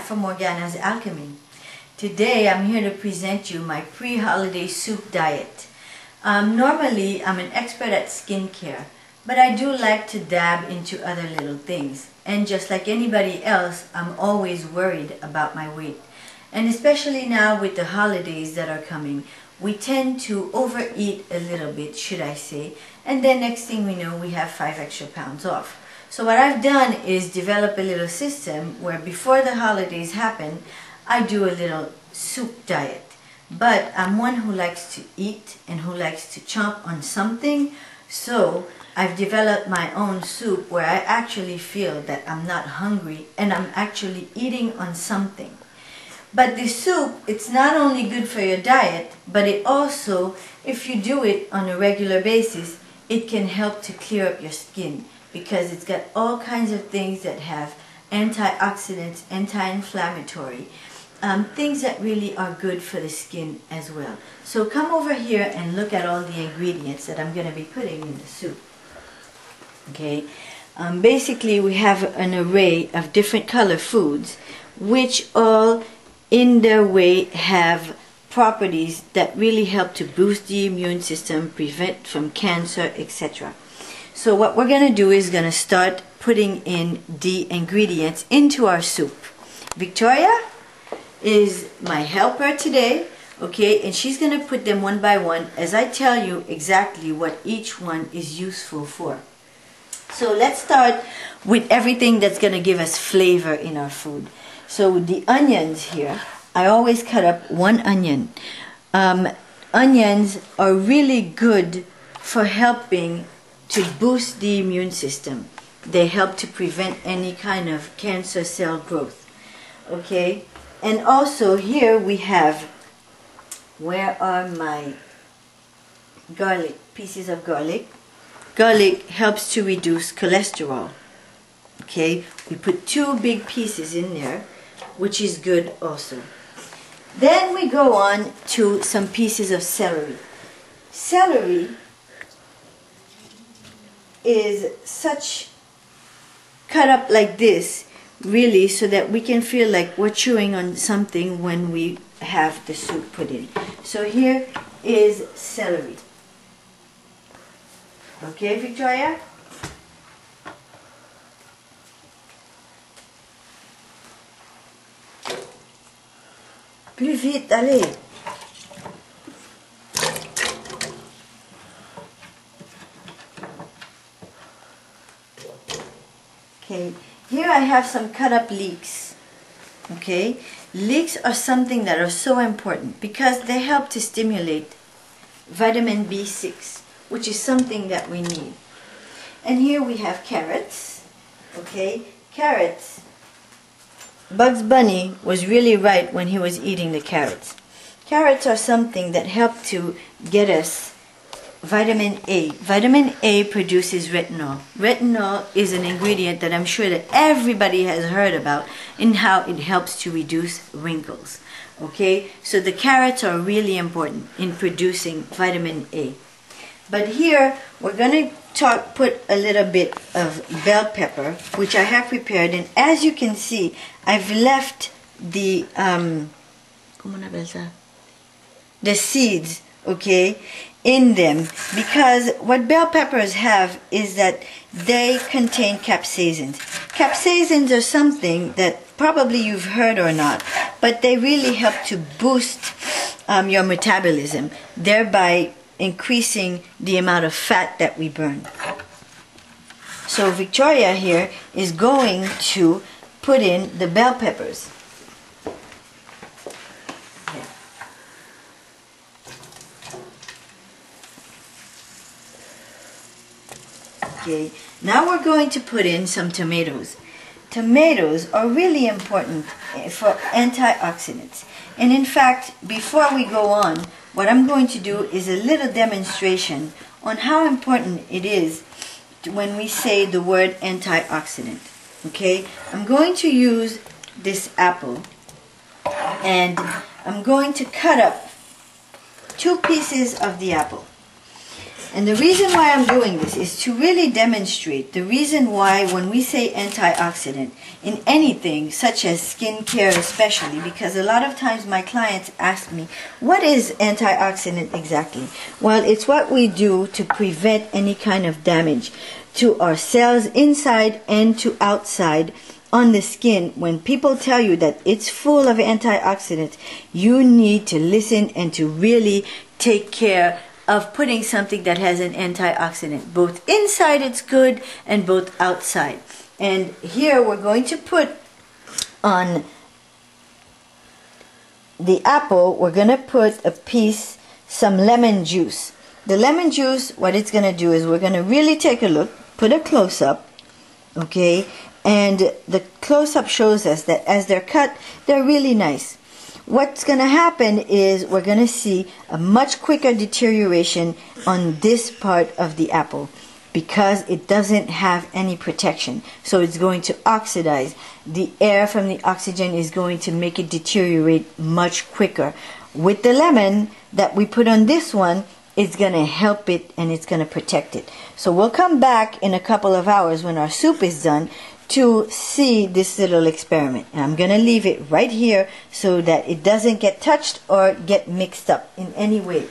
for Morgana's Alchemy. Today I'm here to present you my pre-holiday soup diet. Normally I'm an expert at skincare, but I do like to dab into other little things. And just like anybody else, I'm always worried about my weight. And especially now with the holidays that are coming, we tend to overeat a little bit, should I say, and then next thing we know we have 5 extra pounds off. So what I've done is develop a little system where before the holidays happen, I do a little soup diet. But I'm one who likes to eat and who likes to chomp on something, so I've developed my own soup where I actually feel that I'm not hungry and I'm actually eating on something. But the soup, it's not only good for your diet, but it also, if you do it on a regular basis, it can help to clear up your skin because it's got all kinds of things that have antioxidants, anti-inflammatory, things that really are good for the skin as well. So come over here and look at all the ingredients that I'm going to be putting in the soup. Okay, basically we have an array of different color foods which all in their way have properties that really help to boost the immune system, prevent from cancer, etc. So what we're going to do is going to start putting in the ingredients into our soup. Victoria is my helper today, okay, and she's going to put them one by one as I tell you exactly what each one is useful for. So let's start with everything that's going to give us flavor in our food. So with the onions here, I always cut up one onion. Onions are really good for helping to boost the immune system. They help to prevent any kind of cancer cell growth. Okay, and also here we have, where are my garlic, pieces of garlic? Garlic helps to reduce cholesterol. Okay, we put 2 big pieces in there, which is good also. Then we go on to some pieces of celery. Celery is such cut up like this, really, so that we can feel like we're chewing on something when we have the soup put in. So here is celery. Okay, Victoria? Plus vite, allez. Okay, here I have some cut up leeks. Okay, leeks are something that are so important because they help to stimulate vitamin B6, which is something that we need. And here we have carrots. Okay, carrots. Bugs Bunny was really right when he was eating the carrots. Carrots are something that help to get us vitamin A. Vitamin A produces retinol. Retinol is an ingredient that I'm sure that everybody has heard about in how it helps to reduce wrinkles. Okay, so the carrots are really important in producing vitamin A. But here we're going to put a little bit of bell pepper, which I have prepared, and as you can see, I've left the seeds, okay, in them, because what bell peppers have is that they contain capsaicins. Capsaicins are something that probably you've heard or not, but they really help to boost your metabolism, thereby increasing the amount of fat that we burn. So Victoria here is going to put in the bell peppers. Okay, now we're going to put in some tomatoes. Tomatoes are really important for antioxidants. And in fact, before we go on, what I'm going to do is a little demonstration on how important it is when we say the word antioxidant. Okay, I'm going to use this apple and I'm going to cut up 2 pieces of the apple. And the reason why I'm doing this is to really demonstrate the reason why when we say antioxidant in anything, such as skincare especially, because a lot of times my clients ask me, what is antioxidant exactly? Well, it's what we do to prevent any kind of damage to our cells inside and to outside on the skin. When people tell you that it's full of antioxidants, you need to listen and to really take care of putting something that has an antioxidant. Both inside it's good and both outside. And here we're going to put on the apple, we're going to put some lemon juice. The lemon juice, what it's going to do is we're going to really take a look, put a close-up, okay? And the close-up shows us that as they're cut, they're really nice. What's going to happen is we're going to see a much quicker deterioration on this part of the apple because it doesn't have any protection. So it's going to oxidize. The air from the oxygen is going to make it deteriorate much quicker. With the lemon that we put on this one, it's going to help it and it's going to protect it. So we'll come back in a couple of hours when our soup is done to see this little experiment. And I'm going to leave it right here so that it doesn't get touched or get mixed up in any way.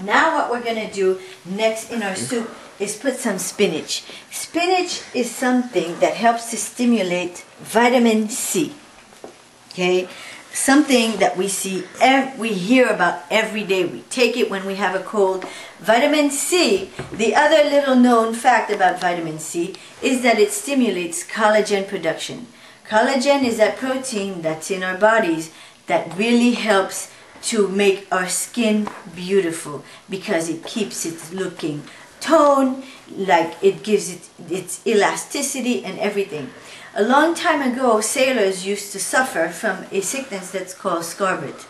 Now what we're going to do next in our soup is put some spinach. Spinach is something that helps to stimulate vitamin C. Okay? Something that we hear about every day. We take it when we have a cold. Vitamin C, the other little known fact about vitamin C is that it stimulates collagen production. Collagen is that protein that's in our bodies that really helps to make our skin beautiful because it keeps it looking toned, like it gives it its elasticity and everything. A long time ago, sailors used to suffer from a sickness that's called scarlet.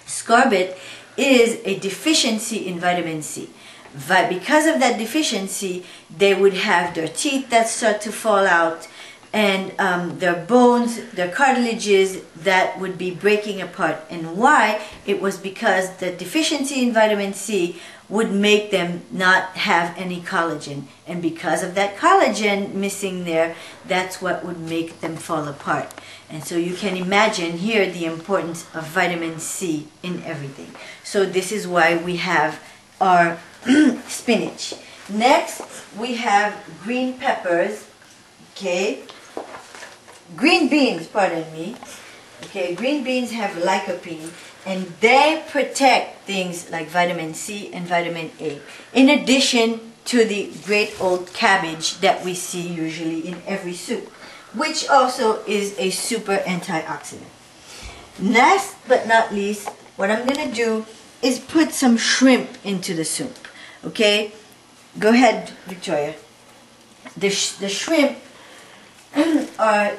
Scarlet is a deficiency in vitamin C. Because of that deficiency, they would have their teeth that start to fall out and their bones, their cartilages that would be breaking apart. And why? It was because the deficiency in vitamin C would make them not have any collagen. And because of that collagen missing there, that's what would make them fall apart. And so you can imagine here the importance of vitamin C in everything. So this is why we have our spinach. Next, we have green peppers, okay? Green beans, pardon me. Okay, green beans have lycopene, and they protect things like vitamin C and vitamin A, in addition to the great old cabbage that we see usually in every soup, which also is a super antioxidant. Last but not least, what I'm going to do is put some shrimp into the soup. Okay? Go ahead, Victoria. The shrimp are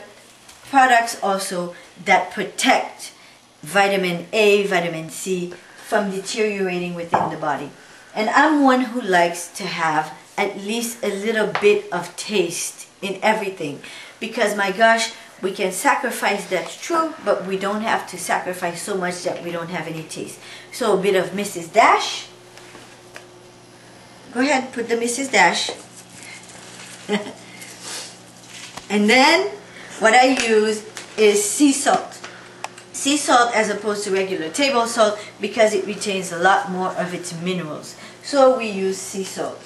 products also that protect vitamin A, vitamin C from deteriorating within the body. And I'm one who likes to have at least a little bit of taste in everything. Because my gosh, we can sacrifice, that's true, but we don't have to sacrifice so much that we don't have any taste. So a bit of Mrs. Dash. Go ahead, put the Mrs. Dash. And then what I use is sea salt. Sea salt as opposed to regular table salt because it retains a lot more of its minerals. So we use sea salt.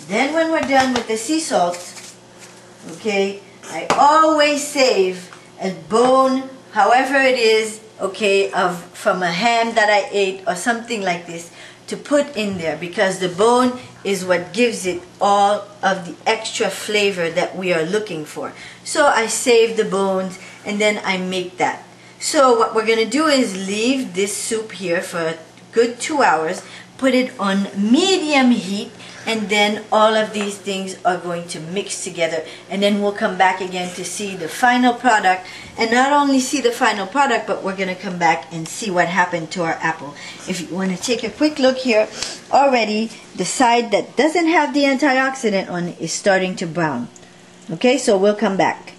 Then when we're done with the sea salt, okay, I always save a bone, however it is, okay, from a ham that I ate or something like this, to put in there, because the bone is what gives it all of the extra flavor that we are looking for. So I save the bones and then I make that. So what we're going to do is leave this soup here for a good 2 hours, put it on medium heat, and then all of these things are going to mix together, and then we'll come back again to see the final product. And not only see the final product, but we're going to come back and see what happened to our apple. If you want to take a quick look here, already the side that doesn't have the antioxidant on it is starting to brown. Okay, so we'll come back.